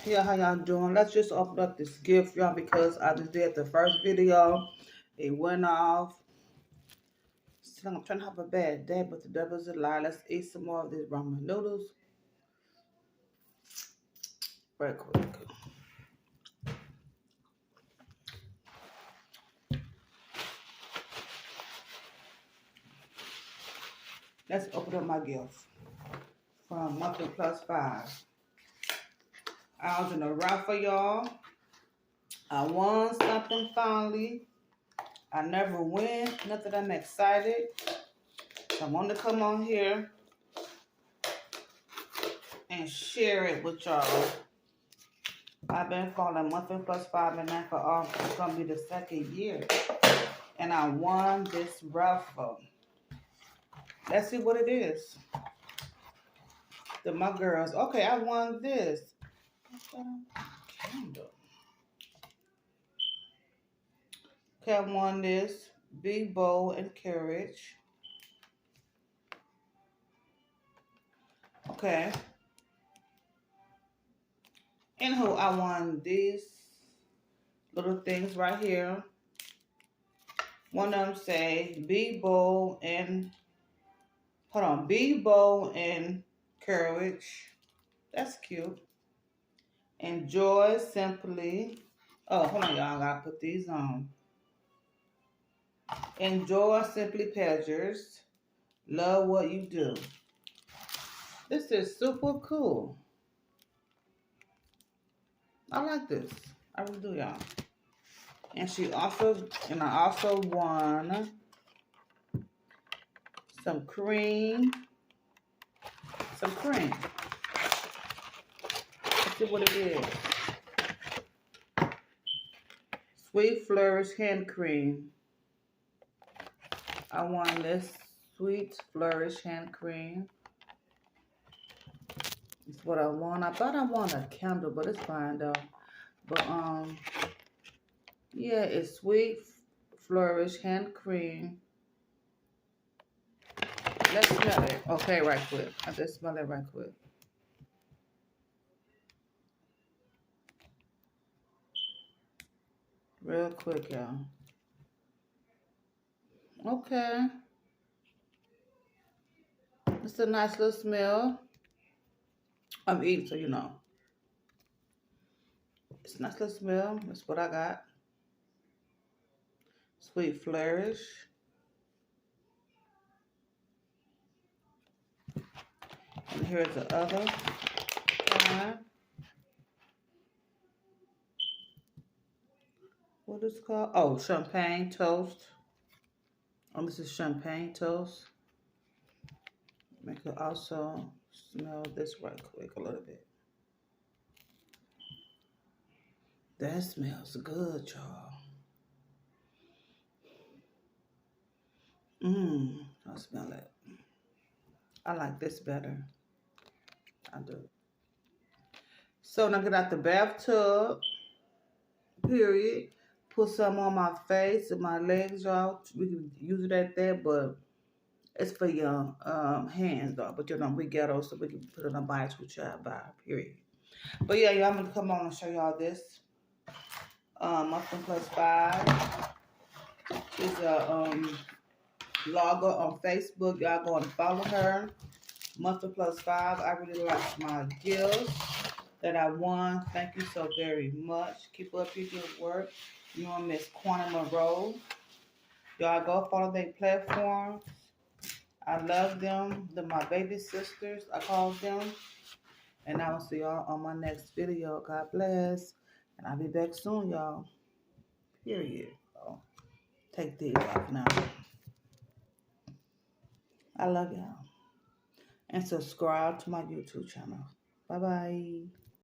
Yeah, how y'all doing? Let's just open up this gift, y'all, because I just did the first video. It went off. So I'm trying to have a bad day, but the devil's a lie. Let's eat some more of these ramen noodles. Right quick. Let's open up my gift from Monthly Plus 5. I was in a raffle, y'all. I won something finally. I never win. Nothing. I'm excited. So I wanted to come on here and share it with y'all. I've been following Monthly Plus 5 and that for all. It's gonna be the second year, and I won this raffle. Let's see what it is. My girls. Okay, I won this. Candle. Okay, I won this. Be bold and courage. Okay. Anywho, I won these little things right here. One of them say, be bold and, hold on, be bold and courage. That's cute. Enjoy simply. Oh, hold on, y'all. I gotta put these on. Enjoy simply pleasures. Love what you do. This is super cool. I like this. I really do, y'all. And I also won some cream. Some cream. Let's see what it is. Sweet Flourish Hand Cream. I won this Sweet Flourish Hand Cream. It's what I won. I thought I won a candle, but it's fine though. But yeah, it's Sweet Flourish Hand Cream. Let's smell it. Okay, right quick. I just smell it right quick. Real quick, y'all. Okay. It's a nice little smell. I'm eating, so you know. It's a nice little smell. That's what I got. Sweet Flourish. And here's the other kind. What is it called? Oh, Champagne Toast. Oh, this is Champagne Toast. I could also smell this right quick a little bit. That smells good, y'all. I smell it. I like this better. I do. So now get out the bathtub, period. Put some on my face and my legs, y'all. We can use it at that, but it's for your hands, though. But you know, we ghetto, so we can put it on bodies with y'all by, period. But yeah, y'all, I'm going to come on and show y'all this. Monthly Plus 5. She's a blogger on Facebook. Y'all go and follow her. Monthly Plus 5. I really like my gifts that I won. Thank you so very much. Keep up your good work. You know, Miss Quantum Monroe. Y'all go follow their platforms. I love them. They're my baby sisters, I call them. And I will see y'all on my next video. God bless. And I'll be back soon, y'all. Period. Oh, take these off now. I love y'all. And subscribe to my YouTube channel. Bye-bye.